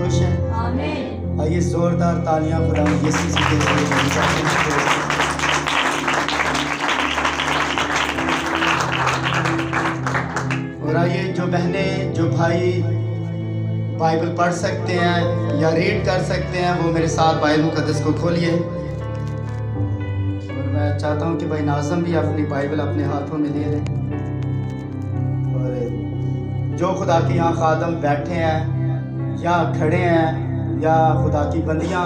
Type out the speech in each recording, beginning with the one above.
खुश हैं? आमीन। आइए जोरदार तालियां खुदा यीशु के लिए। और आइए जो बहनें जो भाई बाइबल पढ़ सकते हैं या रीड कर सकते हैं वो मेरे साथ बाइबल मुकद्दस को खोलिए। और मैं चाहता हूँ कि भाई नाज़म भी अपनी बाइबल अपने हाथों में ले लें। और जो खुदा के यहाँ खादम बैठे हैं या खड़े हैं या खुदा की बंदियाँ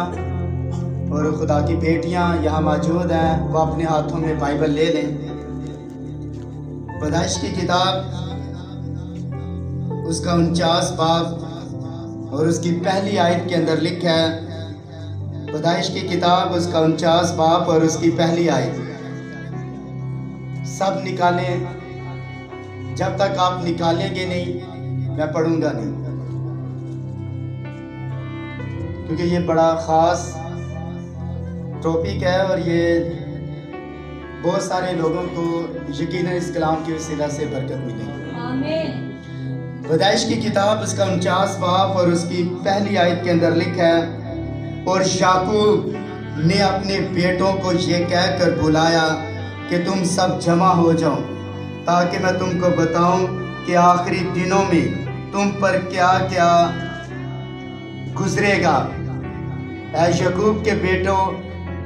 और खुदा की बेटियाँ यहाँ मौजूद हैं, वो अपने हाथों में बाइबल ले लें। पैदाइश की किताब उसका 49 बाब और उसकी पहली आयत के अंदर लिखा है, पैदाइश की किताब उसका 49 बाब और उसकी पहली आयत। सब निकालें, जब तक आप निकालेंगे नहीं मैं पढ़ूंगा नहीं, क्योंकि ये बड़ा ख़ास टॉपिक है और ये बहुत सारे लोगों को यकीनन इस कलाम की वसीला से बरकत मिलेगी। आमीन। पैदाइश की किताब उसका 49 बाब और उसकी पहली आयत के अंदर लिखा है, और याकूब ने अपने बेटों को ये कहकर बुलाया कि तुम सब जमा हो जाओ ताकि मैं तुमको बताऊं कि आखिरी दिनों में तुम पर क्या क्या गुजरेगा। ऐ याकूब के बेटों,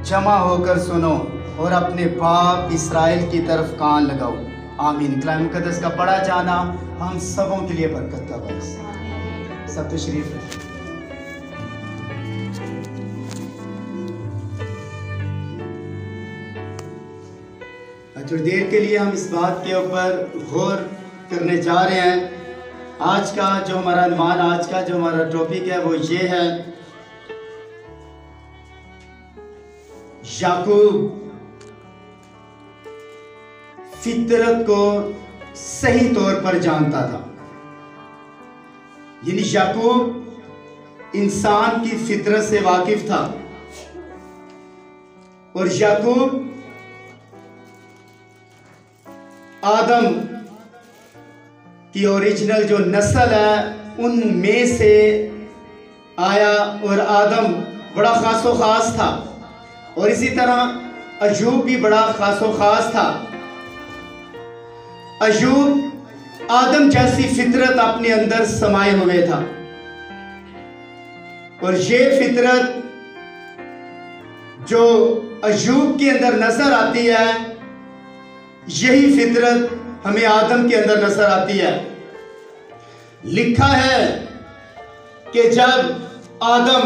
जमा होकर सुनो और अपने बाप इस्राएल की तरफ कान लगाओ। आमीन। कलाम मुकद्दस का पढ़ा जाना हम सबों के लिए बरकत का बायस। सब तशरीफ है। थोड़ी देर के लिए हम इस बात के ऊपर गौर करने जा रहे हैं। आज का जो हमारा अनुमान, आज का जो हमारा टॉपिक है वो ये है, याकूब फितरत को सही तौर पर जानता था। यानी याकूब इंसान की फितरत से वाकिफ था और याकूब आदम की ओरिजिनल जो नस्ल है उनमें से आया और आदम बड़ा खासो खास था और इसी तरह अयूब भी बड़ा खासो खास था। अयूब आदम जैसी फितरत अपने अंदर समाये हुए था और ये फितरत जो अयूब के अंदर नजर आती है, यही फितरत हमें आदम के अंदर नजर आती है। लिखा है कि जब आदम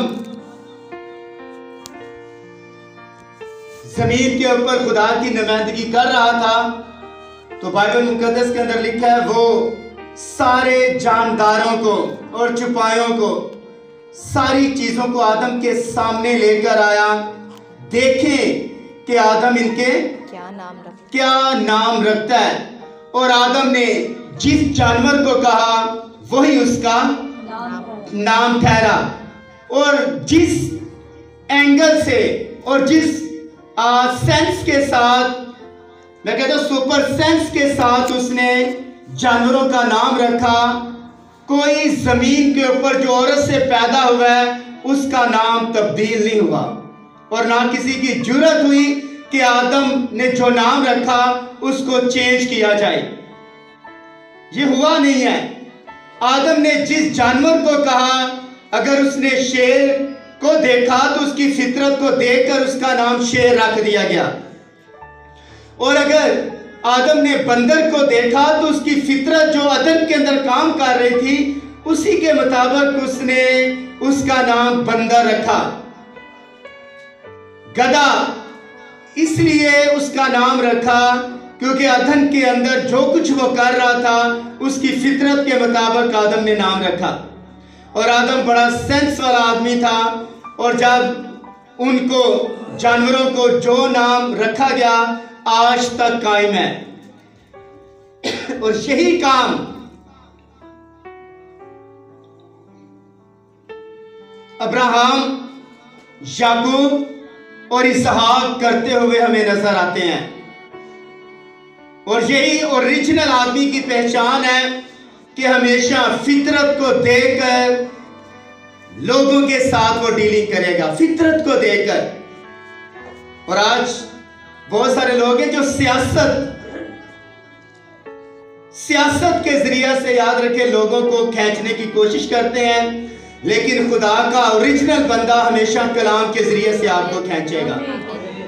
जमीन के ऊपर खुदा की नुमाइंदगी कर रहा था तो बाइबल मुकद्दस के अंदर लिखा है वो सारे जानदारों को और चुपायों को, सारी चीजों को आदम के सामने लेकर आया। देखें कि आदम इनके क्या नाम रखता है। और आदम ने जिस जानवर को कहा वही उसका नाम ठहरा और जिस एंगल से और जिस सेंस के साथ, मैं कहता हूं सुपर सेंस के साथ उसने जानवरों का नाम रखा। कोई जमीन के ऊपर जो औरत से पैदा हुआ है उसका नाम तब्दील नहीं हुआ और ना किसी की जुर्रत हुई कि आदम ने जो नाम रखा उसको चेंज किया जाए। ये हुआ नहीं है। आदम ने जिस जानवर को कहा, अगर उसने शेर को देखा तो उसकी फितरत को देखकर उसका नाम शेर रख दिया गया और अगर आदम ने बंदर को देखा तो उसकी फितरत जो अदन के अंदर काम कर रही थी उसी के मुताबिक उसने उसका नाम बंदर रखा। गधा इसलिए उसका नाम रखा क्योंकि अदन के अंदर जो कुछ वो कर रहा था उसकी फितरत के मुताबिक आदम ने नाम रखा। और आदम बड़ा सेंस वाला आदमी था और जब उनको जानवरों को जो नाम रखा गया आज तक कायम है। और यही काम अब्राहम, याकूब और इसहाक करते हुए हमें नजर आते हैं और यही ओरिजिनल आदमी की पहचान है कि हमेशा फितरत को देखकर लोगों के साथ वो डीलिंग करेगा फितरत को देकर। और आज बहुत सारे लोग हैं जो सियासत के जरिए से, याद रखें, लोगों को खींचने की कोशिश करते हैं, लेकिन खुदा का ओरिजिनल बंदा हमेशा कलाम के जरिए से आपको खींचेगा।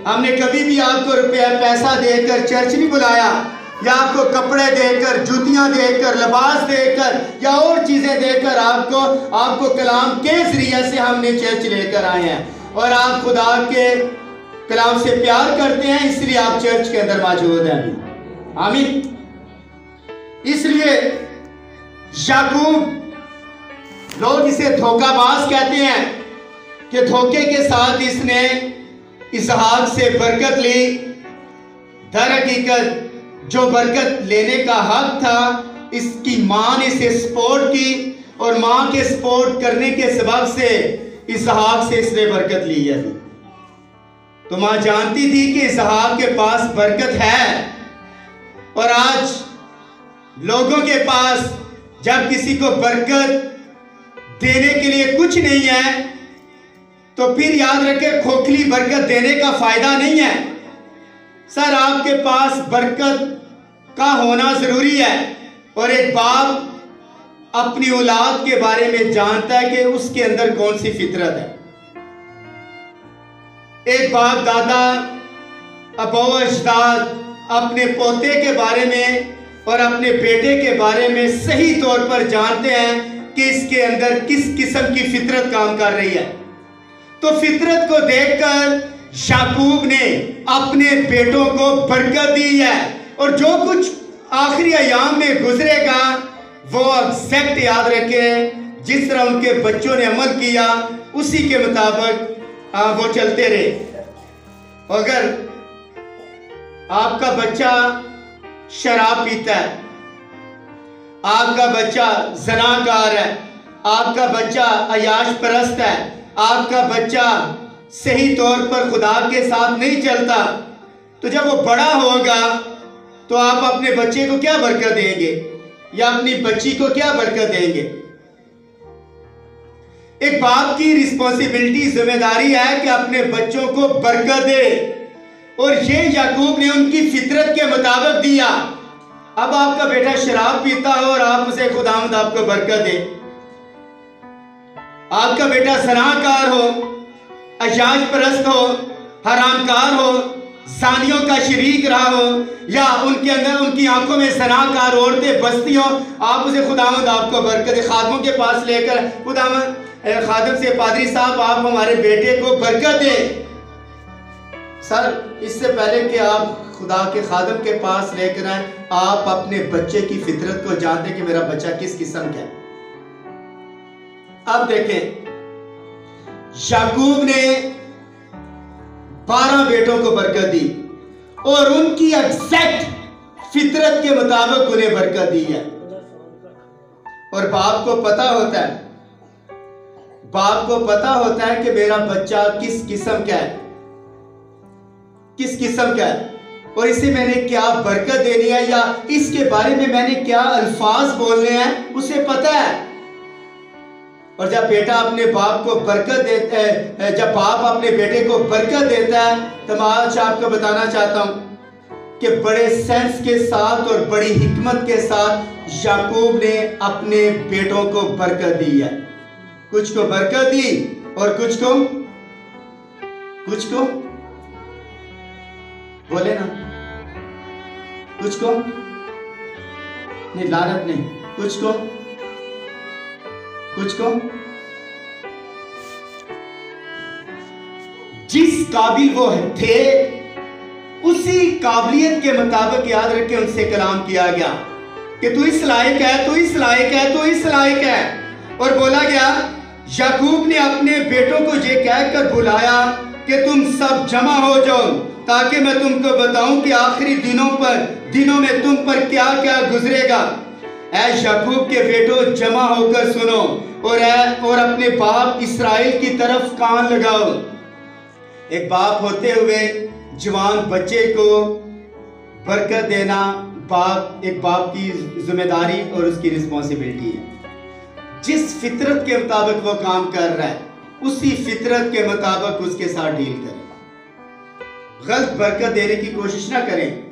हमने कभी भी आपको रुपया पैसा देकर चर्च नहीं बुलाया, या आपको कपड़े देकर, जूतियां देकर, लिबास देकर या और चीजें देकर आपको कलाम के जरिए से हमने चर्च लेकर आए हैं। और आप खुदा के कलाम से प्यार करते हैं, इसलिए आप चर्च के अंदर मौजूद हैं। आमीन। इसलिए याकूब, लोग इसे धोखाबाज कहते हैं कि धोखे के साथ इसने इसहाक से बरकत ली। दर हकीकत जो बरकत लेने का हक था, इसकी मां ने इसे सपोर्ट की, और मां के सपोर्ट करने के सबब से इसहाक से इसने बरकत ली है। तो मां जानती थी कि इसहाक के पास बरकत है। और आज लोगों के पास जब किसी को बरकत देने के लिए कुछ नहीं है, तो फिर याद रखें, खोखली बरकत देने का फायदा नहीं है। सर, आपके पास बरकत का होना जरूरी है। और एक बाप अपनी औलाद के बारे में जानता है कि उसके अंदर कौन सी फितरत है। एक बाप दादा, अबू अजदाद अपने पोते के बारे में और अपने बेटे के बारे में सही तौर पर जानते हैं कि इसके अंदर किस किस्म की फितरत काम कर रही है। तो फितरत को देखकर याकूब ने अपने बेटों को बरकत दी है। और जो कुछ आखिरी अयाम में गुजरेगा वो एग्जैक्ट याद रखें, जिस तरह उनके बच्चों ने अमल किया उसी के मुताबिक वो चलते रहे। अगर आपका बच्चा शराब पीता है, आपका बच्चा ज़नाकार है, आपका बच्चा अयाश परस्त है, आपका बच्चा सही तौर पर खुदा के साथ नहीं चलता, तो जब वो बड़ा होगा तो आप अपने बच्चे को क्या बरकत देंगे या अपनी बच्ची को क्या बरकत देंगे? एक बाप की रिस्पॉन्सिबिलिटी, जिम्मेदारी है कि अपने बच्चों को बरकत दे। और ये याकूब ने उनकी फितरत के मुताबिक दिया। अब आपका बेटा शराब पीता हो और आप उसे खुदावंद आपको बरकत दे। आपका बेटा ज़नाकार हो, अयाश परस्त हो, हरामकार हो, ज़ानियों का शरीक रहा हो, या उनके अंदर उनकी आंखों में ज़नाकार औरतें बसती हो, आप उसे खुदावंद आपको बरकत दे। खादमों के पास लेकर खुदावंद खादम से, पादरी साहब आप हमारे बेटे को बरकत दे। सर, इससे पहले कि आप खुदा के खादम के पास लेकर आए, आप अपने बच्चे की फितरत को जानते कि मेरा बच्चा किस किस्म का है। अब देखें, याकूब ने 12 बेटों को बरकत दी और उनकी एग्जैक्ट फितरत के मुताबिक उन्हें बरकत दी है। और बाप को पता होता है कि मेरा बच्चा किस किस्म का है, किस किस्म का है, और इसे मैंने क्या बरकत देनी है या इसके बारे में मैंने क्या अल्फाज बोलने हैं, उसे पता है। और जब बेटा अपने बाप को बरकत देता है, जब बाप अपने बेटे को बरकत देता है, तो मैं आज आपको बताना चाहता हूं कि बड़े सेंस के साथ और बड़ी हिकमत के साथ याकूब ने अपने बेटों को बरकत दी है। कुछ को बरकत दी और कुछ को बोले ना, कुछ को नहीं, लानत नहीं, कुछ को जिस काबिल वो थे उसी काबिलियत के मुताबिक याद रख के उनसे कलाम किया गया कि तू इस लायक है, तू इस लायक है, तू इस लायक है। और बोला गया, याकूब ने अपने बेटों को ये कहकर बुलाया कि तुम सब जमा हो जाओ ताकि मैं तुमको बताऊं कि आखिरी दिनों में तुम पर क्या क्या गुजरेगा। ऐ याकूब के बेटों, जमा होकर सुनो और अपने बाप इसराइल की तरफ कान लगाओ। एक बाप होते हुए जवान बच्चे को बरकत देना एक बाप की जिम्मेदारी और उसकी रिस्पॉन्सिबिलिटी है। जिस फितरत के मुताबिक वो काम कर रहा है उसी फितरत के मुताबिक उसके साथ डील करें। गलत बरकत देने की कोशिश ना करें।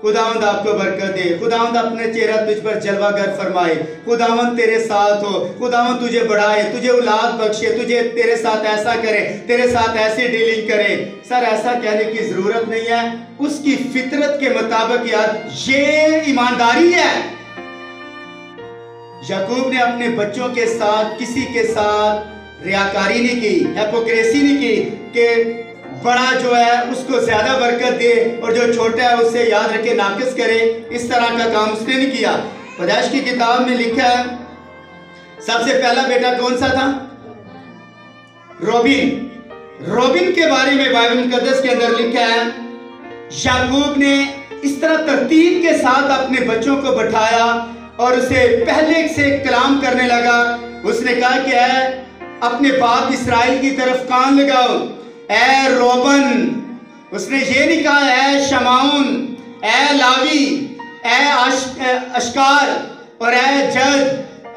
खुदावंद आपको बरकत दे, खुदावंद अपने चेहरा तुझ पर जलवागर फरमाए, खुदावंद तेरे साथ हो, खुदावंद तुझे बढ़ाए, तुझे औलाद बख्शे, तुझे तेरे साथ ऐसा करे, तेरे साथ ऐसी डीलिंग करे। सर ऐसा कहने की जरूरत नहीं है, उसकी फितरत के मुताबिक यार ये ईमानदारी है। याकूब ने अपने बच्चों के साथ किसी के साथ रियाकारी नहीं की, हिपोक्रेसी नहीं की कि बड़ा जो है उसको ज्यादा बरकत दे और जो छोटा है उससे याद रखे नाकिस करे। इस तरह का काम उसने नहीं किया। पैदाइश की किताब में लिखा है सबसे पहला बेटा कौन सा था? रोबिन। रोबिन के बारे में बाइबल मुकद्दस के अंदर लिखा है याकूब ने इस तरह तरतीब के साथ अपने बच्चों को बैठाया और उसे पहले से कलाम करने लगा। उसने कहा कि अपने बाप इसराइल की तरफ कान लगाओ, ए रोबन। उसने ये नहीं कहा ए शमाउन, ए लावी, ए अशकार और ए जद,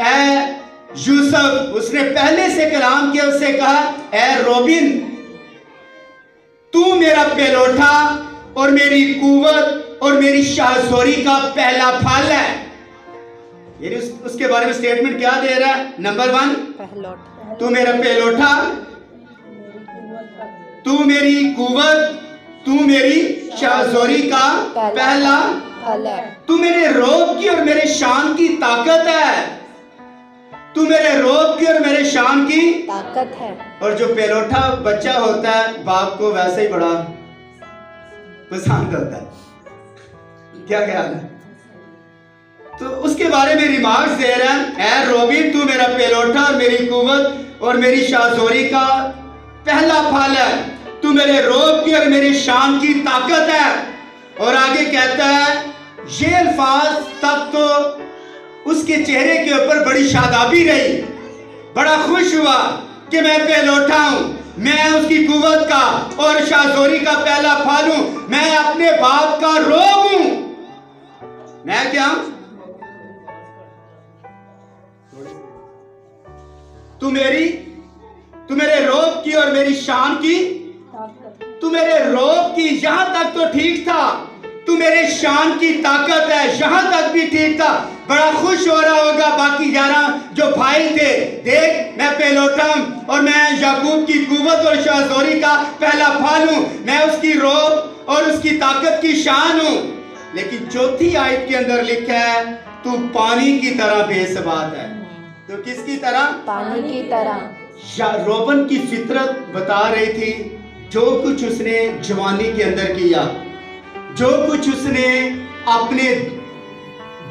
ए यूसुफ। उसने पहले से कलाम किया, उससे कहा ए रोबिन, तू मेरा पेलोठा और मेरी कुवत और मेरी शाहसोरी का पहला फल है। ये उसके बारे में स्टेटमेंट क्या दे रहा है? नंबर 1, तू मेरा पेलोठा, तू मेरी कुवत, तू मेरी शाहसोरी का पहला फल है। तू मेरे रोब की और मेरे शान की ताकत है। तू मेरे रोब की और मेरे शान की ताकत है। और जो पेलोठा बच्चा होता है बाप को वैसे ही बड़ा पसंद होता है। क्या ख्याल है? तो उसके बारे में रिमार्क्स दे रहा है, ए रोबिन, तू मेरा पेलोठा और मेरी कुवत और मेरी शाहसोरी का पहला फल है। तू मेरे रोब की और मेरी शान की ताकत है। और आगे कहता है, ये अल्फाज तब तो उसके चेहरे के ऊपर बड़ी शादाबी रही, बड़ा खुश हुआ कि मैं पेलोठा हूं, मैं उसकी कुवत का और शाहसोरी का पहला फल हूं, मैं अपने बाप का रोब हूं। मैं क्या? तू मेरे रोब की और मेरी शान की, तू मेरे रोब की, यहां तक तो ठीक था, तू मेरे शान की ताकत है, यहां तक भी ठीक था। बड़ा खुश हो रहा होगा बाकी 11 जो भाई थे, देख मैं पेलोठा हूं और मैं याकूब की कुवत और शाहसोरी का पहला फल हूं, मैं उसकी रोब और उसकी ताकत की शान हूं। लेकिन चौथी आयत के अंदर लिखा है, तू पानी की तरह बेसबात है। तो किसकी तरह? पानी की तरह। रोबन की फितरत बता रही थी, जो कुछ उसने जवानी के अंदर किया, जो कुछ उसने अपने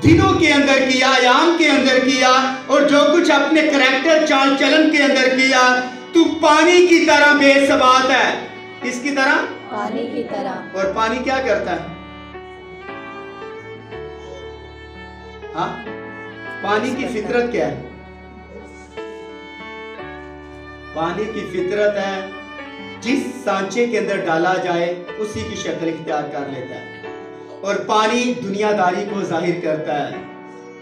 दिनों के अंदर किया, आयाम के अंदर किया, और जो कुछ अपने करैक्टर चाल चलन के अंदर किया, तू पानी की तरह बेसबात है। किसकी तरह? पानी की तरह। और पानी क्या करता है? हाँ, पानी की फितरत क्या है? पानी की फितरत है जिस सांचे के अंदर डाला जाए उसी की शक्ल इख्तियार कर लेता है। और पानी दुनियादारी को जाहिर करता है।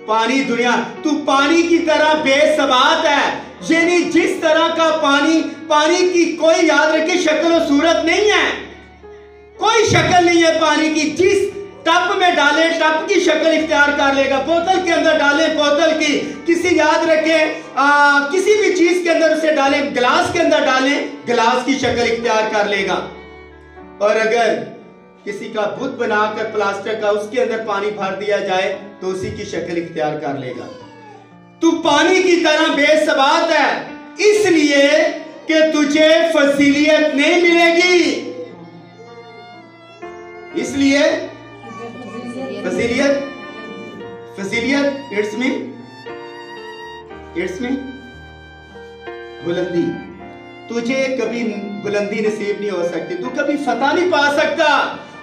पानी दुनिया, तू पानी की तरह बेसबात है, यानी जिस तरह का पानी की कोई याद रखे शक्ल और सूरत नहीं है, कोई शक्ल नहीं है पानी की। जिस टब में डाले टब की शक्ल इख्तियार कर लेगा, बोतल के अंदर डाले बोतल की, किसी याद रखे किसी भी चीज के अंदर उसे डाले, गिलास के अंदर डाले गिलास की शक्ल इख्तियार कर लेगा। और अगर किसी का बुत बनाकर प्लास्टर का उसके अंदर पानी भर दिया जाए तो उसी की शक्ल इख्तियार कर लेगा। तू पानी की तरह बेसबात है, इसलिए कि तुझे फजीलियत नहीं मिलेगी। इसलिए फजीलियत इट्स मीन बुलंदी। तुझे कभी बुलंदी नसीब नहीं हो सकती, तू कभी फतह नहीं पा सकता,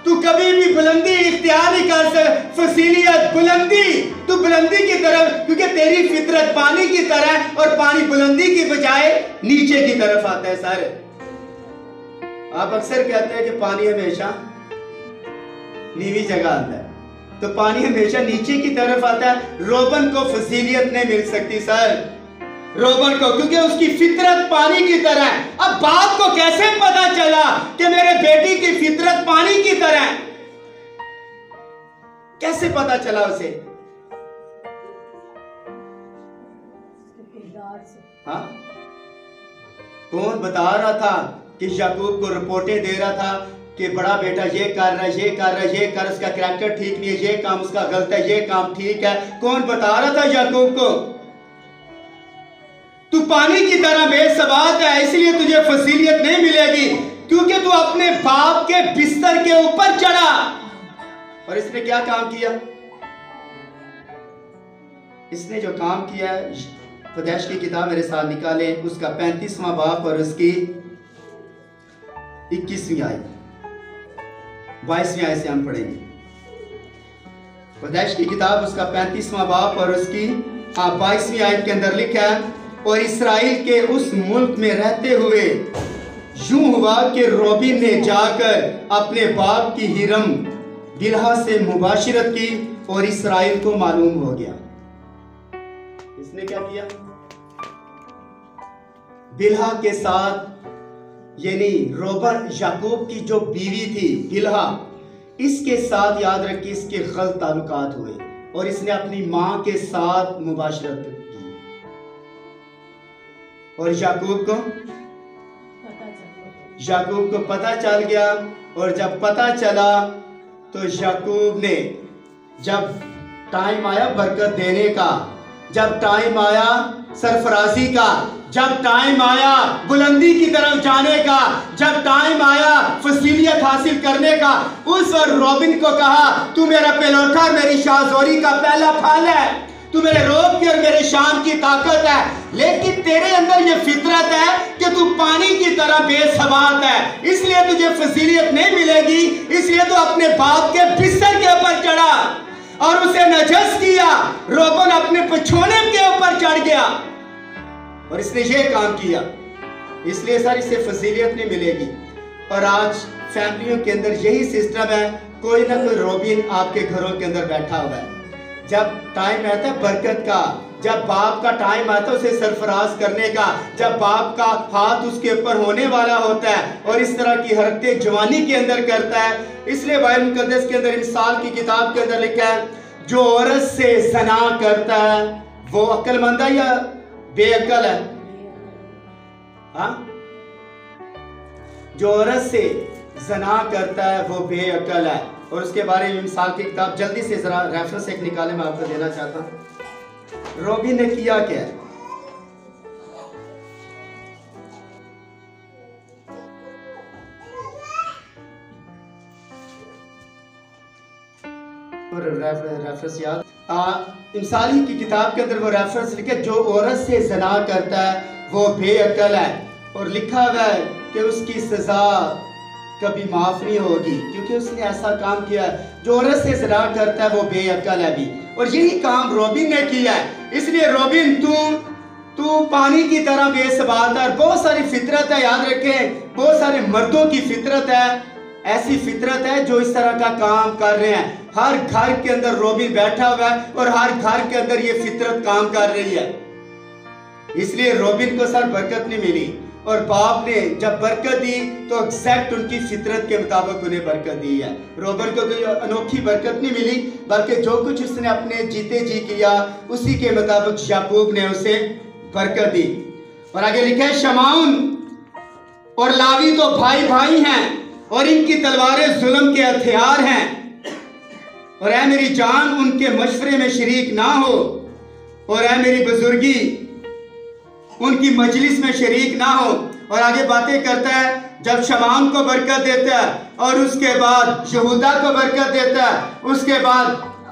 तू कभी भी बुलंदी इख्तियार नहीं कर सकता। फजीलियत, बुलंदी, तू बुलंदी की तरफ, क्योंकि तेरी फितरत पानी की तरह, और पानी बुलंदी की बजाय नीचे की तरफ आता है। सारे आप अक्सर कहते हैं कि पानी हमेशा नीवी जगह आता है, तो पानी हमेशा नीचे की तरफ आता है। रोबन को फजीलियत नहीं मिल सकती सर, रोबन को, क्योंकि उसकी फितरत पानी की तरह है। अब बाप को कैसे पता चला कि मेरे बेटी की फितरत पानी की तरह है? कैसे पता चला उसे? हाँ, कौन बता रहा था कि याकूब को रिपोर्टें दे रहा था कि बड़ा बेटा ये कर रहा है, ये कर रहा है, ये कर, उसका कैरेक्टर ठीक नहीं है, ये काम उसका गलत है, ये काम ठीक है। कौन बता रहा था याकूब को? तू पानी की तरह बेसवाद है, इसलिए तुझे फजीलियत नहीं मिलेगी, क्योंकि तू अपने बाप के बिस्तर के ऊपर चढ़ा। और इसने क्या काम किया? इसने जो काम किया, पैदाइश की किताब मेरे साथ निकाले, उसका 35वां बाब और उसकी 21वीं आयत, 22वीं आयत से हम पढ़ेंगे। पैदाइश की किताब उसका 35वां बाब और उसकी 22वीं आयत के अंदर लिखा है, और इसराइल के उस मुल्क में रहते हुए यूं हुआ कि रोबिन ने जाकर अपने बाप की हिरम बिल्हा से मुबाशिरत की और इसराइल को मालूम हो गया। इसने क्या किया? बिल्हा के साथ, यानी रोबन याकूब की जो बीवी थी बिल्हा, इसके साथ याद रखिए इसके गलत ताल्लुकात हुए और इसने अपनी मां के साथ मुबाशरत की और याकूब को पता चल गया। और जब पता चला तो याकूब ने, जब टाइम आया बरकत देने का, जब टाइम आया सरफराजी का, जब टाइम आया बुलंदी की तरफ जाने का, जब टाइम आया फसीलियत हासिल करने का, उस और रोबिन को कहा, तू मेरा पेलोठा, मेरी शाहजोरी का पहला फल है, तू मेरे रोब की और मेरे शान की ताकत है, लेकिन तेरे अंदर ये फितरत है कि तू पानी की तरह बेसवाद है, इसलिए तुझे फजीलियत नहीं मिलेगी, इसलिए तू अपने बाप के बिस्तर के ऊपर चढ़ा और उसे नजस किया। रोबन अपने पिछोने के ऊपर चढ़ गया और इसने ये काम किया, इसलिए सर इसे फजीलियत नहीं मिलेगी। और आज फैमिलियों के अंदर यही सिस्टम है, कोई ना कोई रोबिन आपके घरों के अंदर बैठा हुआ है। जब टाइम आता है बरकत का, जब बाप का टाइम आता है उसे सरफराज करने का, जब बाप का हाथ उसके ऊपर होने वाला होता है और इस तरह की हरकतें जवानी के अंदर करता है, इसलिए बाइबल मुकद्दस के अंदर इंसाल की किताब के अंदर लिखा है, जो औरत से ज़ना करता है वो अक्लमंद है या बेअक्ल है? हाँ, जो औरत से ज़ना करता है वो बेअक्ल है। और उसके बारे में मिसाल की किताब जल्दी से जरा रेफरेंस एक निकाले, मैं आपको देना चाहता हूं। रोबिन ने किया क्या? रेफरेंस याद, इंसाली की किताब के अंदर वो रेफरेंस लिखे, जो औरत से ज़ना करता है वो बेअक्ल है, और लिखा हुआ है कि उसकी सजा कभी माफ नहीं होगी क्योंकि उसने ऐसा काम किया है। जो औरत से ज़ना करता है वो बेअक्ल है भी, और यही काम रोबिन ने किया है। इसलिए रोबिन, तू पानी की तरह बेसवाद है। बहुत सारी फितरत है, याद रखें, बहुत सारे मर्दों की फितरत है, ऐसी फितरत है जो इस तरह का काम कर रहे हैं। हर घर के अंदर रोबिन बैठा हुआ है और हर घर के अंदर ये फितरत काम कर रही है। इसलिए रोबिन को सर बरकत नहीं मिली, और बाप ने जब बरकत दी तो एग्जैक्ट उनकी फितरत के मुताबिक उन्हें बरकत दी है। रोबिन को कोई अनोखी बरकत नहीं मिली, बल्कि जो कुछ उसने अपने जीते जी किया उसी के मुताबिक याकूब ने उसे बरकत दी। और आगे लिखा है, शमाउन और लावी तो भाई भाई हैं और इनकी तलवारें जुल्म के हथियार हैं, और ऐ मेरी जान उनके मशवरे में शरीक ना हो, और ऐ मेरी बुजुर्गी उनकी मजलिस में शरीक ना हो। और आगे बातें करता है, जब शमाउन को बरकत देता है और उसके बाद यहूदा को बरकत देता है, उसके बाद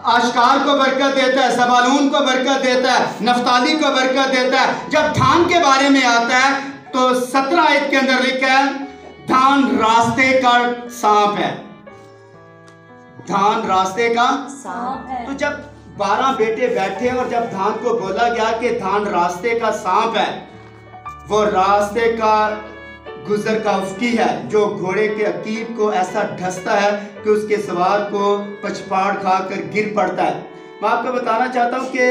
आशकार को बरकत देता है, ज़बालून को बरकत देता है, नफ्ताली को बरकत देता है। जब धान के बारे में आता है तो 17 आयत के अंदर लिखा है, धान रास्ते का सांप है, धान रास्ते का सांप है। तो जब 12 बेटे बैठे और जब धान को बोला गया कि धान रास्ते का सांप है, वो रास्ते का गुजर का उफकी है जो घोड़े के अकीब को ऐसा ढसता है कि उसके सवार को पचपाड़ खाकर गिर पड़ता है। मैं आपको बताना चाहता हूं कि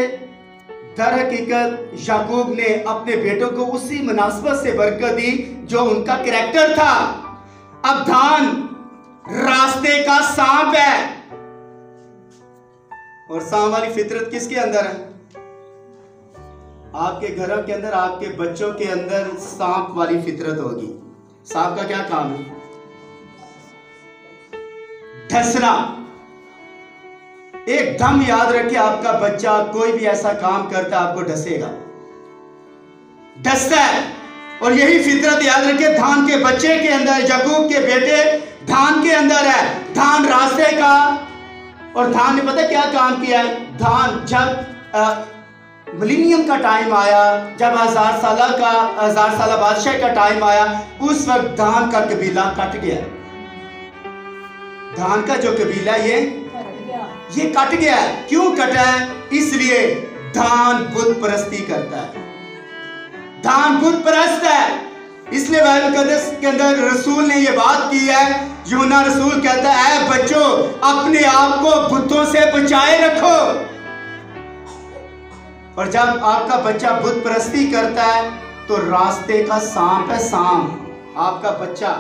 दर हकीकत याकूब ने अपने बेटों को उसी मुनासबत से बरकत दी जो उनका कैरेक्टर था। अब धान रास्ते का सांप है, और सांप वाली फितरत किसके अंदर है? आपके घरों के अंदर, आपके बच्चों के अंदर सांप वाली फितरत होगी। सांप का क्या काम है? धसना। एकदम याद रखिए, आपका बच्चा कोई भी ऐसा काम करता है आपको डसेगा, डसता है। और यही फितरत याद रखिए धान के बच्चे के अंदर, याकूब के बेटे धान के अंदर है। धान रास्ते का, और धान ने पता क्या काम किया है? धान जब मिलेनियम का टाइम आया, जब 1000 साल बादशाह का टाइम आया, उस वक्त धान का कबीला कट गया। धान का जो कबीला ये कट गया है। क्यों कटा है? इसलिए धान बुत परस्ती करता है, धान बुत परस्त है। इसलिए बाइबल मुकद्दस के अंदर रसूल ने ये बात की है। यूहन्ना रसूल कहता है, बच्चों अपने आप को बुतों से बचाए रखो। और जब आपका बच्चा बुत परस्ती करता है तो रास्ते का सांप है, सांप आपका बच्चा।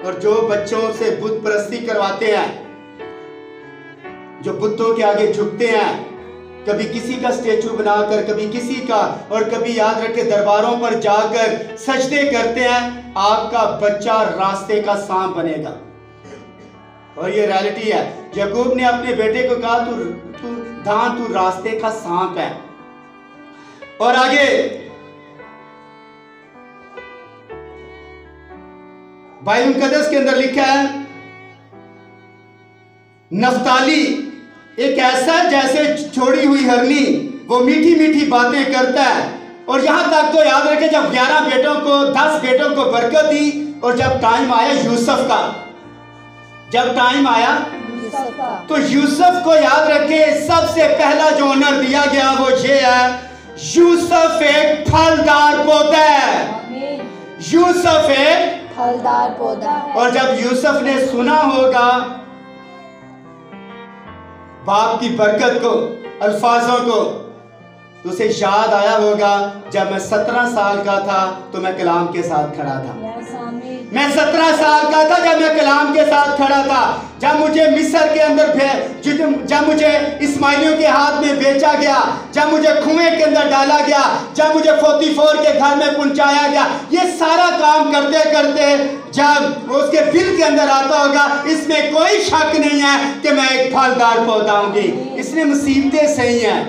और जो बच्चों से बुत परस्ती करवाते हैं, जो बुतों के आगे झुकते हैं, कभी किसी का स्टेचू बनाकर, कभी किसी का, और कभी याद रखे दरबारों पर जाकर सजदे करते हैं, आपका बच्चा रास्ते का सांप बनेगा। और ये रियलिटी है। याकूब ने अपने बेटे को कहा, तू रास्ते का सांप है। और आगे बाइबल मुकद्दस के अंदर लिखा है, नफ्ताली एक ऐसा जैसे छोड़ी हुई हरनी, वो मीठी मीठी बातें करता है। और यहां तक तो याद रखे, जब 11 बेटों को, 10 बेटों को बरकत दी, और जब टाइम आया यूसुफ का, जब टाइम आया तो यूसुफ को याद रखे, सबसे पहला जो ऑनर दिया गया वो ये है, यूसुफ एक फलदार पौधा है। यूसुफ एक फलदार पौधा है। और जब यूसुफ ने सुना होगा बाप की बरकत को, अल्फाजों को, तो उसे याद आया होगा, जब मैं 17 साल का था तो मैं कलाम के साथ खड़ा था। मैं 17 साल का था जब मैं कलाम के साथ खड़ा था। जब मुझे मिस्र के अंदर जब मुझे इस्माइलियों के हाथ में बेचा गया, जब मुझे कुएं के अंदर डाला गया, जब मुझे पोतीफोर के घर में पहुंचाया गया, ये सारा काम करते करते जब उसके दिल के अंदर आता होगा, इसमें कोई शक नहीं है कि मैं एक फलदार पौधा हूँगी। इसलिए मुसीबतें सही हैं।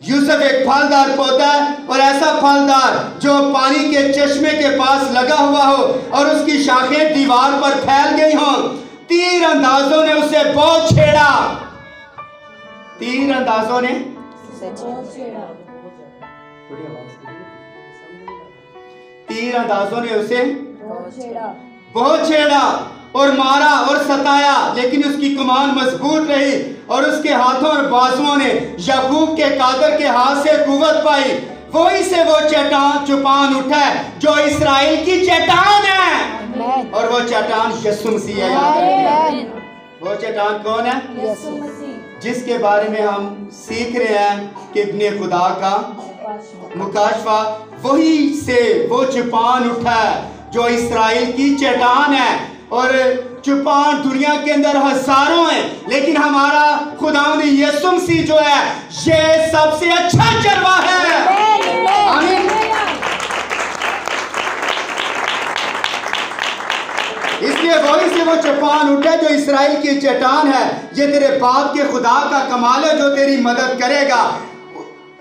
यूसुफ एक फलदार पौधा है, और ऐसा फलदार जो पानी के चश्मे के पास लगा हुआ हो और उसकी शाखें दीवार पर फैल गई हों। तीर अंदाजों ने उसे बहुत छेड़ा, तीर अंदाजों ने तीर अंदाजों ने उसे बहुत छेड़ा और मारा और सताया, लेकिन उसकी कमान मजबूत रही और उसके हाथों और बाजुओं ने याकूब के कादर के हाथ से कुव्वत पाई। वही से वो चट्टान उठा है जो इस्राएल की चट्टान है, और वो चट्टान यीशु मसीह है। वो चट्टान कौन है? यीशु मसीह, जिसके बारे में हम सीख रहे हैं कि इब्ने खुदा का मुकाशफा, वही से वो चट्टान उठा है जो इस्राएल की चट्टान है। और चट्टान दुनिया के अंदर हजारों हैं, लेकिन हमारा खुदावंद यीशु मसीह जो है, ये सबसे अच्छा चरवा है। आमीन। इसलिए वही से वो चट्टान उठे जो इस्राएल की चट्टान है। ये तेरे बाप के खुदा का कमाल है जो तेरी मदद करेगा।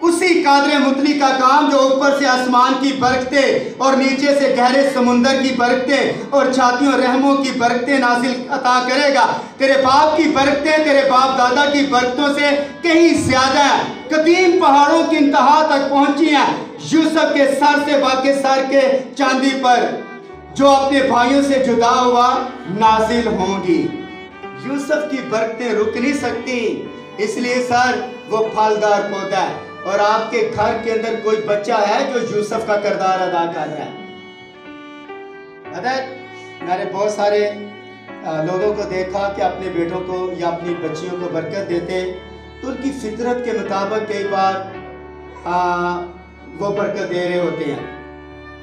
उसी कादरे मुतली का काम जो ऊपर से आसमान की बरकतें और नीचे से गहरे समुंदर की बरकतें और छातियों रहमों की बरकतें नासिल अता करेगा। तेरे बाप की बरकतें तेरे बाप दादा की बरकतों से कहीं ज्यादा है, कदीम पहाड़ों की इंतहा तक पहुंची हैं। यूसुफ के सर से बाकी सर के चांदी पर जो अपने भाइयों से जुदा हुआ नाजिल होंगी। यूसुफ की बरकतें रुक नहीं सकती, इसलिए सर वो फलदार पौधा है। और आपके घर के अंदर कोई बच्चा है जो यूसुफ का किरदार अदा कर रहा है। मैंने बहुत सारे लोगों को देखा कि अपने बेटों को या अपनी बच्चियों को बरकत देते तो उनकी फितरत के मुताबिक कई बार वो बरकत दे रहे होते हैं,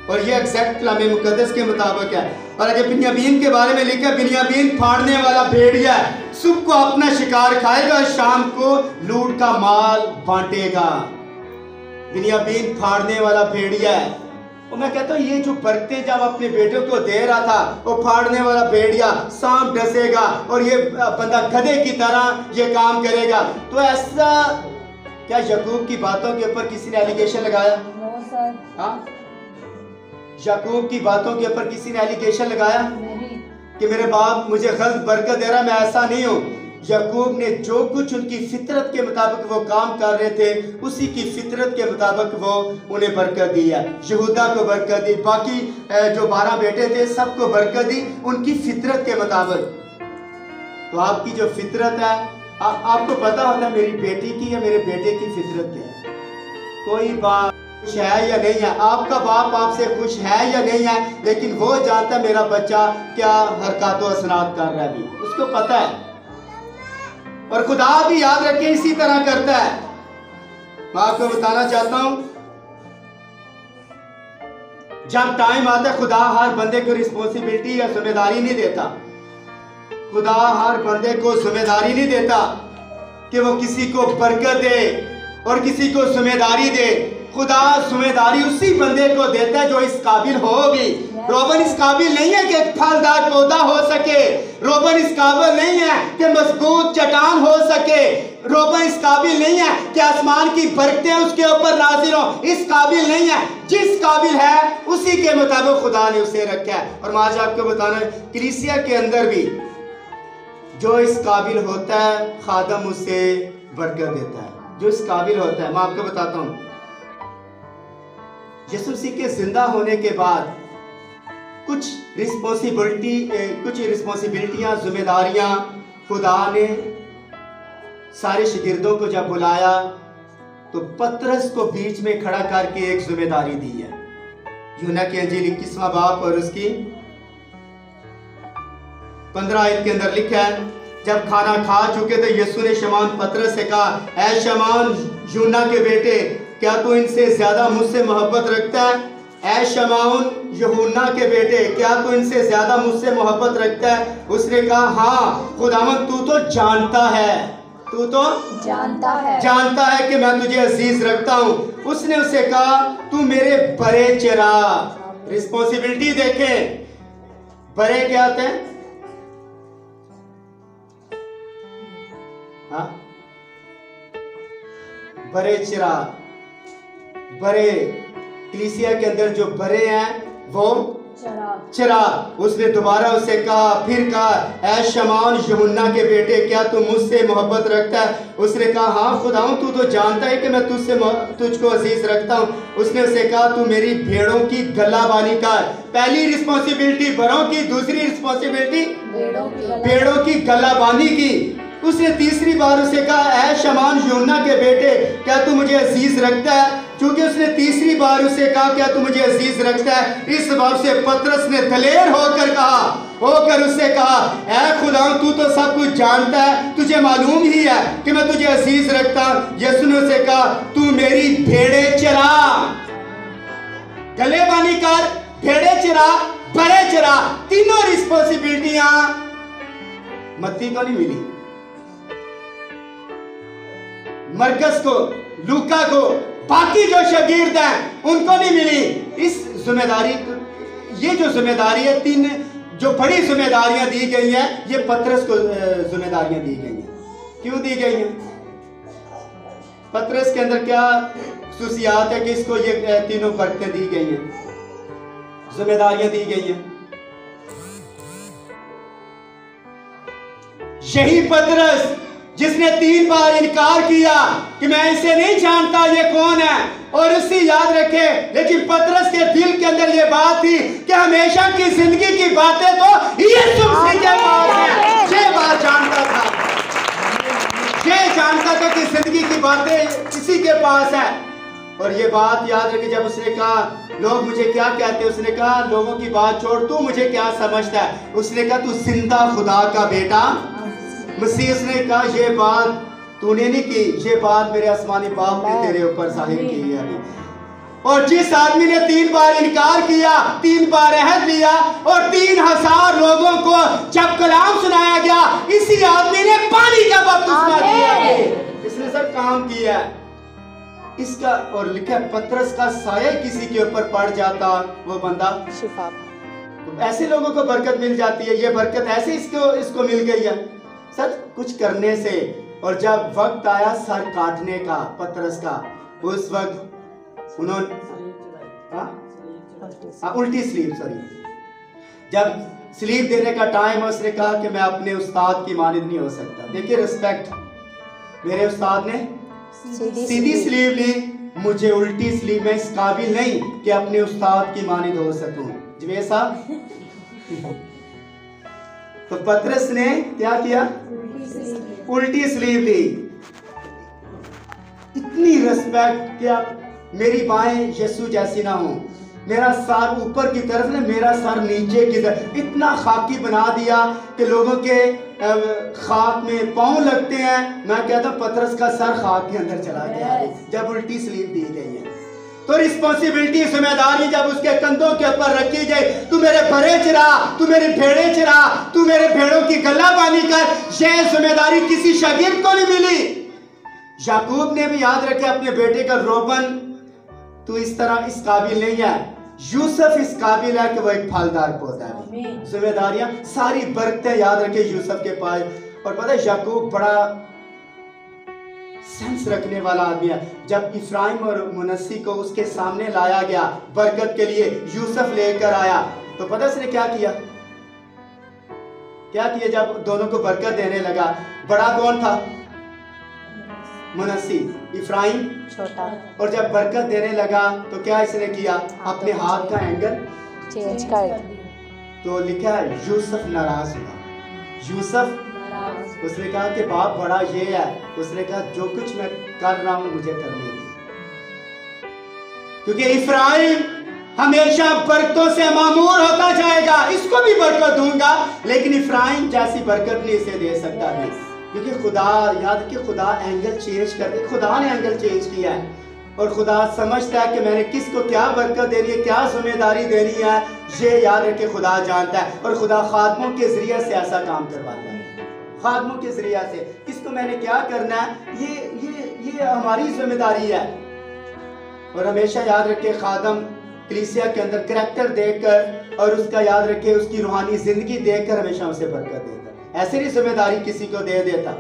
और ये एग्जैक्ट कलाम मुकद्दस के मुताबिक है। और अगर बिन्यामीन के बारे में लिखा, बिन्यामीन फाड़ने वाला भेड़िया है, सुबह को अपना शिकार खाएगा और शाम को लूट का माल बांटेगा। बिन्यामीन फाड़ने वाला भेड़िया है। और मैं कहता हूँ ये जो बरकतें जब अपने बेटों को दे रहा था, वो फाड़ने वाला भेड़िया सांप डसेगा और ये बंदा गधे की तरह ये काम करेगा। तो ऐसा क्या याकूब की बातों के ऊपर किसी ने एलिगेशन लगाया? No sir. हाँ, याकूब की बातों के ऊपर किसी ने एलिगेशन लगाया नहीं कि मेरे बाप मुझे गलत बरकत दे रहा, मैं ऐसा नहीं हूँ। याकूब ने जो कुछ उनकी फितरत के मुताबिक वो काम कर रहे थे, उसी की फितरत के मुताबिक वो उन्हें बरकत दी है। यहूदा को बरकत दी, बाकी जो 12 बेटे थे सबको बरकत दी उनकी फितरत के मुताबिक। तो आपकी जो फितरत है, आपको पता होता है मेरी बेटी की या मेरे बेटे की फितरत क्या है। कोई बात खुश है या नहीं है, आपका बाप आपसे खुश है या नहीं है, लेकिन वो जानता है मेरा बच्चा क्या हरकत असनात कर रहा है, भी उसको पता है। और खुदा भी याद रखे इसी तरह करता है। मैं आपको बताना चाहता हूं, जब टाइम आता है खुदा हर बंदे को रिस्पॉन्सिबिलिटी या जिम्मेदारी नहीं देता। खुदा हर बंदे को जिम्मेदारी नहीं देता कि वो किसी को बरकत दे और किसी को जिम्मेदारी दे। खुदा जिम्मेदारी उसी बंदे को देता है जो इस काबिल हो भी। रोबन इस काबिल नहीं है कि फलदार पौधा हो सके, रोबन इस काबिल नहीं है कि मजबूत चट्टान हो सके, रोबन इस काबिल नहीं है कि आसमान की बरकतें उसके ऊपर नाजिल हो, इस काबिल नहीं है। जिस काबिल है उसी के मुताबिक खुदा ने उसे रखा है। और मैं आज आपको बताना, कलीसिया के अंदर भी जो इस काबिल होता है खादम उसे बरकत देता है। जो इस काबिल होता है, मैं आपको बताता हूँ, यीशु मसीह के जिंदा होने के बाद कुछ रिस्पॉन्सिबिलिटियां, जिम्मेदारियां खुदा ने सारे शागिर्दों को जब बुलाया तो पतरस को बीच में खड़ा करके एक जिम्मेदारी दी है। यूहन्ना की अंजील 21वां बाब और उसकी 15 आयत के अंदर लिखा है, जब खाना खा चुके थे यीशु ने शमौन पतरस से कहा, ऐ शमौन यूहन्ना के बेटे, क्या तू इनसे ज्यादा मुझसे मोहब्बत रखता है? ऐ शमौन यूहन्ना के बेटे, क्या तू इनसे ज्यादा मुझसे मोहब्बत रखता है? उसने कहा, हाँ खुदावंद तू तो जानता है, तू तो जानता है कि मैं तुझे अजीज रखता हूँ। उसने उसे कहा, तू मेरे बड़े चरा। रिस्पॉन्सिबिलिटी देखें, बड़े क्या होते हैं? हाँ, बड़े चिरा, बड़े कलीसिया के अंदर जो बड़े हैं वो चिरा। उसने दोबारा उससे कहा, फिर कहा, ऐ शमौन यूहन्ना के बेटे, क्या तू मुझसे मोहब्बत रखता है? उसने कहा, हाँ खुदावंद तू तो जानता है कि मैं तुझको अजीज रखता हूँ। उसने उसे कहा, तू मेरी भेड़ों की गलाबानी कर। पहली रिस्पॉन्सिबिलिटी बड़ों की, दूसरी रिस्पॉन्सिबिलिटी भेड़ों की गलाबानी की। उसने तीसरी बार उसे कहा, ऐ शमौन यूहन्ना के बेटे, क्या तू मुझे अजीज रखता है? क्योंकि उसने तीसरी बार उसे कहा, क्या तू मुझे अजीज रखता है, इस बात से पतरस ने दलेर होकर उससे कहा, ऐ खुदावंद तू तो सब कुछ जानता है, तुझे मालूम ही है कि मैं तुझे अजीज रखता हूं। यीशु ने उसे कहा, तू मेरी भेड़े चरा, गलेबानी कर, भेड़े चरा, बड़े चरा। तीनों रिस्पॉन्सिबिलिटियां मत्ती को नहीं मिली, मरकस को, लूका को, बाकी जो शागिर्द हैं उनको नहीं मिली। इस जिम्मेदारी, ये जो जिम्मेदारी है, तीन जो बड़ी जिम्मेदारियां दी गई हैं, ये पतरस को जिम्मेदारियां दी गई हैं। क्यों दी गई हैं? पतरस के अंदर क्या खुसूसियात है कि इसको ये तीनों बरकतें दी गई हैं, जिम्मेदारियां दी गई हैं। यही पतरस जिसने 3 बार इनकार किया कि मैं इसे नहीं जानता, ये कौन है, और उससे याद रखे, लेकिन पतरस के दिल के अंदर ये बात थी कि हमेशा की जिंदगी की बातें तो यीशु मसीह के पास है। ये बात जानता था, ये जानता था कि जिंदगी की बातें किसी के पास है। और ये बात याद रखे, जब उसने कहा, लोग मुझे क्या कहते हैं, उसने कहा, लोगों की बात छोड़, तू मुझे क्या समझता है? उसने कहा, तू जिंदा खुदा का बेटा मसीह। उसने कहा, ये बात तूने नहीं की, ये बात मेरे आसमानी बाप ने तेरे ऊपर जाहिर की है अभी। और जिस आदमी ने 3 बार इनकार किया, 3 बार अहद लिया और 3000 लोगों को जब कलाम सुनाया गया, इसी आदमी ने पानी का बपतिस्मा दिया। इसने सब काम किया इसका। और लिखा पतरस का साया किसी के ऊपर पड़ जाता, वो बंदा शिफा। तो ऐसे लोगों को बरकत मिल जाती है। ये बरकत ऐसे इसको मिल गई है सच कुछ करने से। और जब वक्त आया सर काटने का पतरस का, उस वक्त उन्होंने उल्टी स्लीव, सॉरी, जब स्लीव देने का टाइम, उसने कहा कि मैं अपने उस्ताद की मानिंद नहीं हो सकता। देखिए रिस्पेक्ट, मेरे उस्ताद ने सीधी स्लीव ली, मुझे उल्टी स्लीव में इस काबिल नहीं कि अपने उस्ताद की मानिंद हो सकूं। जवेद साहब, तो पतरस ने क्या किया? उल्टी स्लीव ली। इतनी रिस्पेक्ट कि आप मेरी बाहें यीशु जैसी ना हो, मेरा सर ऊपर की तरफ ना, मेरा सर नीचे की तरफ। इतना खाकी बना दिया कि लोगों के खाक में पांव लगते हैं। मैं कहता हूं पतरस का सर खाक के अंदर चला गया जब उल्टी स्लीव दी गई है। तो रिस्पॉन्सिबिलिटी, जिम्मेदारी जब उसके कंधों के ऊपर रखी जाए, तू मेरे भरे चरा, तू मेरी भेड़े चरा, तू मेरे भेड़ों की गल्लाबानी कर, ये जिम्मेदारी किसी शागिर्द को नहीं मिली। याकूब ने भी याद रखे अपने बेटे का, रोबन तू इस तरह इस काबिल नहीं है, यूसुफ इस काबिल है कि वो एक फलदार पौधा है। जिम्मेदारियां सारी बरकतें याद रखे यूसुफ के पास। और पता है याकूब बड़ा सेंस रखने वाला आदमी है। जब इफ्राइम और मुनस्सी को उसके सामने लाया गया बरकत के लिए, यूसुफ लेकर आया, तो पता उसने क्या किया? जब दोनों को बरकत देने लगा, बड़ा कौन था? मुनस्सी, इफ्राइम छोटा। और जब बरकत देने लगा तो क्या इसने किया? अपने हाथ का एंगल चेंज कर। तो लिखा है यूसुफ नाराज हुआ। यूसुफ, उसने कहा कि बाप बड़ा ये है, उसने कहा जो कुछ मैं कर रहा हूं मुझे करने दे, क्योंकि इफ्राइम हमेशा बरकतों से मामूर होता जाएगा। इसको भी बरकत दूंगा, लेकिन इफ्राइम जैसी बरकत नहीं इसे दे सकता भी, क्योंकि खुदा, याद कि खुदा एंगल चेंज कर दे। खुदा ने एंगल चेंज किया है और खुदा समझता है कि मैंने किसको क्या बरकत देनी है, क्या जिम्मेदारी देनी है, ये याद रखे खुदा जानता है। और खुदा खादमों के जरिए से ऐसा काम करवाता है, खादमों के जरिए से किसको मैंने क्या करना है, ये हमारी जिम्मेदारी है। और हमेशा याद रखे खादम कलीसिया के अंदर करैक्टर देखकर और उसका याद रखे उसकी रूहानी जिंदगी देखकर हमेशा उसे बरकत देता। ऐसे नहीं जिम्मेदारी किसी को दे देता।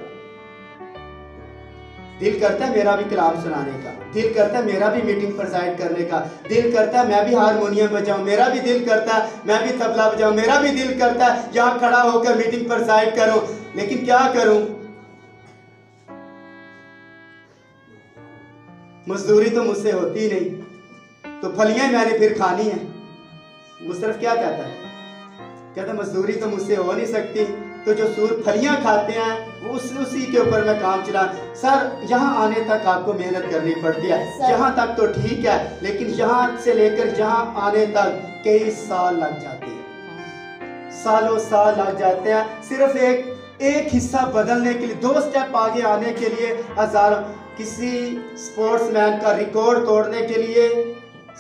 दिल करता है मेरा भी कलाम सुनाने का, दिल करता है मेरा भी मीटिंग प्रेसाइड करने का, दिल करता है मैं भी हारमोनियम बजाऊं, मेरा भी दिल करता है मैं भी तबला बजाऊं, मेरा भी दिल करता है यहाँ खड़ा होकर मीटिंग प्रेसाइड करूं, लेकिन क्या करूं? मजदूरी तो मुझसे होती नहीं, तो फलियां मैंने फिर खानी है। मुशर्रफ क्या कहता है? कहता मजदूरी तो मुझसे हो नहीं सकती, तो जो सूर फलियां खाते हैं वो उसी के ऊपर मैं काम चला। सर यहाँ आने तक आपको मेहनत करनी पड़ती है, यहाँ तक तो ठीक है, लेकिन यहाँ से लेकर यहाँ आने तक कई साल लग जाते हैं, सालों साल लग जाते हैं, सिर्फ एक हिस्सा बदलने के लिए, 2 स्टेप आगे आने के लिए हजारों। किसी स्पोर्ट्समैन का रिकॉर्ड तोड़ने के लिए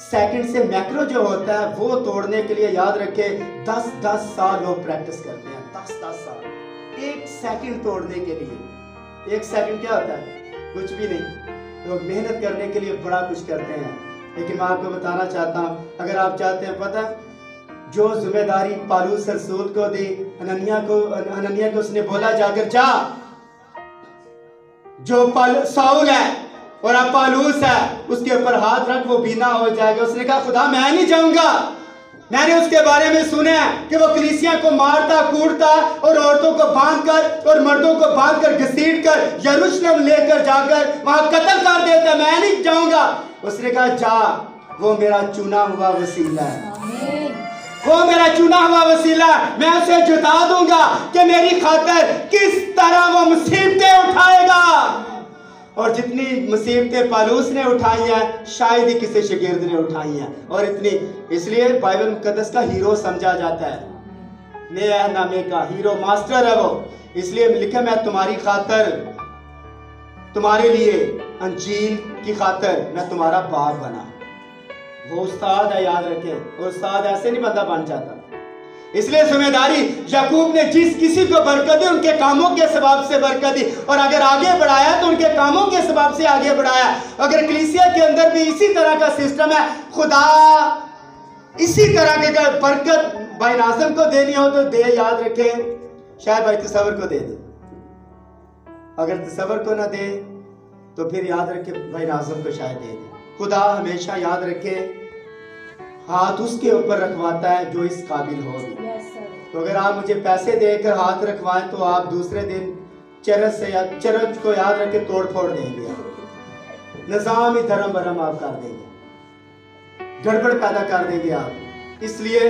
सेकंड से मैक्रो जो होता है वो तोड़ने के लिए याद रखे 10-10 साल लोग प्रैक्टिस करते हैं, 10-10 साल एक सेकंड तोड़ने के लिए। एक सेकंड क्या होता है? कुछ भी नहीं। लोग मेहनत करने के लिए बड़ा कुछ करते हैं, लेकिन मैं आपको बताना चाहता हूँ, अगर आप चाहते हैं, पता जो जिम्मेदारी पालूस रसूल को दी, हनन्याह को उसने बोला जाकर जा, जो साउल है और अब पालूस है उसके ऊपर हाथ रख, वो बीना हो जाएगा। उसने कहा खुदा मैं नहीं जाऊंगा, मैंने उसके बारे में सुना है कि वो कलीसिया को मारता कूटता और औरतों को बांधकर और मर्दों को बांधकर घसीटकर यरूशलेम लेकर जाकर वहां कत्ल कर देता, मैं नहीं जाऊंगा। उसने कहा जा, वो मेरा चुना हुआ वसीला है, वो मेरा चुना हुआ वसीला, मैं उसे जुटा दूंगा कि मेरी खातिर किस तरह वो मुसीबतें उठाएगा। और जितनी मुसीबतें पालूस ने उठाई हैं शायद ही किसी शागिर्द ने उठाई हैं। और इतनी, इसलिए बाइबल मुकद्दस का हीरो समझा जाता है, नए नामे का हीरो, मास्टर है वो। इसलिए लिखा मैं तुम्हारी खातिर तुम्हारे लिए अंजील की खातर मैं तुम्हारा बाप बना। वो उस्ताद है, याद रखें, वो उस्ताद ऐसे नहीं बंदा बन जाता। इसलिए जिम्मेदारी, याकूब ने जिस किसी को बरकत दी उनके कामों के सबब से बरकत दी, और अगर आगे बढ़ाया तो उनके कामों के सबब से आगे बढ़ाया। अगर कलीसिया के अंदर भी इसी तरह का सिस्टम है, खुदा इसी तरह के बरकत भाई नाज़िम को देनी हो तो दे, याद रखें, शायद भाई तसव्वुर को दे दे। अगर तसव्वुर को ना दे तो फिर याद रखे भाई नाज़िम को शायद दे दे। खुदा हमेशा याद रखे हाथ उसके ऊपर रखवाता है जो इस काबिल हो भी। तो अगर आप मुझे पैसे देकर हाथ रखवाएं तो आप दूसरे दिन चरस से या चरच को याद रखे तोड़ फोड़ देंगे, निजाम ही धर्म भरम आप कर देंगे, गड़बड़ पैदा कर देंगे आप। इसलिए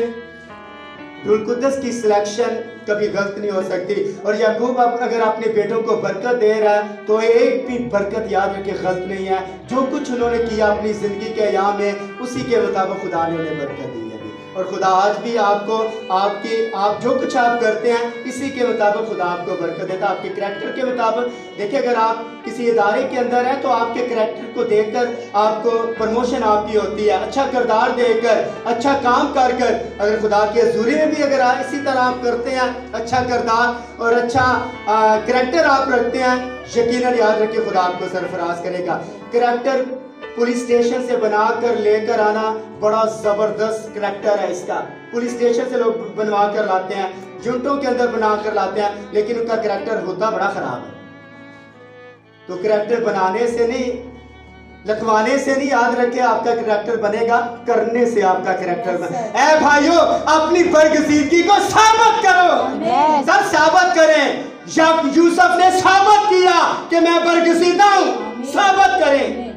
रूह कुद्दस की सिलेक्शन कभी गलत नहीं हो सकती। और याकूब अगर अपने बेटों को बरकत दे रहा है तो एक भी बरकत याद रखे गलत नहीं है। जो कुछ उन्होंने किया अपनी जिंदगी के अयाम में, उसी के मुताबिक खुदा ने उन्हें बरकत दी है। और खुदा आज भी आपको आप जो कुछ आप करते हैं इसी के मुताबिक खुदा आपको बरकत देता है, आपके करैक्टर के मुताबिक। देखिए, अगर आप किसी इदारे के अंदर हैं तो आपके करैक्टर को देखकर आपको प्रमोशन आपकी होती है, अच्छा किरदार देकर, अच्छा काम कर कर। अगर खुदा के हज़ूरी में भी अगर इसी तरह आप करते हैं, अच्छा किरदार और अच्छा करैक्टर आप रखते हैं, यकीनन याद रखिए खुदा आपको सरफराज करेगा। करैक्टर पुलिस स्टेशन से बनाकर लेकर आना बड़ा जबरदस्त करैक्टर है इसका। पुलिस स्टेशन से लोग बनवा कर लाते हैं, जुंटों के अंदर बना कर लाते हैं, लेकिन उनका करैक्टर होता बड़ा खराब है। तो करैक्टर बनाने से नहीं, लिखवाने से नहीं, याद रखिए आपका करैक्टर बनेगा, करने से आपका करैक्टर बनेगा। ऐ भाइयों, अपनी बरगजीदगी को साबित करो, सब साबित करें। जब यूसुफ ने साबित किया कि मैं बरगजीदा हूं, साबित करें।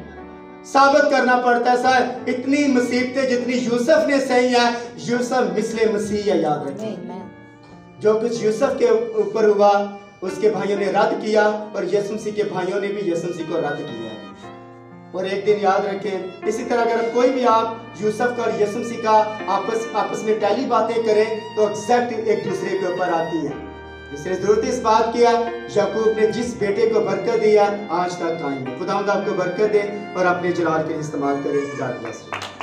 साबित करना पड़ता है सर। इतनी मुसीबतें जितनी यूसुफ ने सही है, यूसुफ मिसले मसीह है, याद रखें। जो कुछ यूसुफ के ऊपर हुआ उसके भाइयों ने रद्द किया, और यीशु मसीह के भाइयों ने भी यीशु मसीह को रद्द किया है। और एक दिन याद रखें, इसी तरह अगर कोई भी आप यूसुफ का और यीशु मसीह का आपस में टैली बातें करें तो एग्जैक्ट एक दूसरे के ऊपर आती है। इसलिए जरूरत इस बात की है, याकूब ने जिस बेटे को बरकत दिया आज तक कायम है। खुदावंद आपको बरकत दे और अपने जलाल के लिए इस्तेमाल करें। God bless you.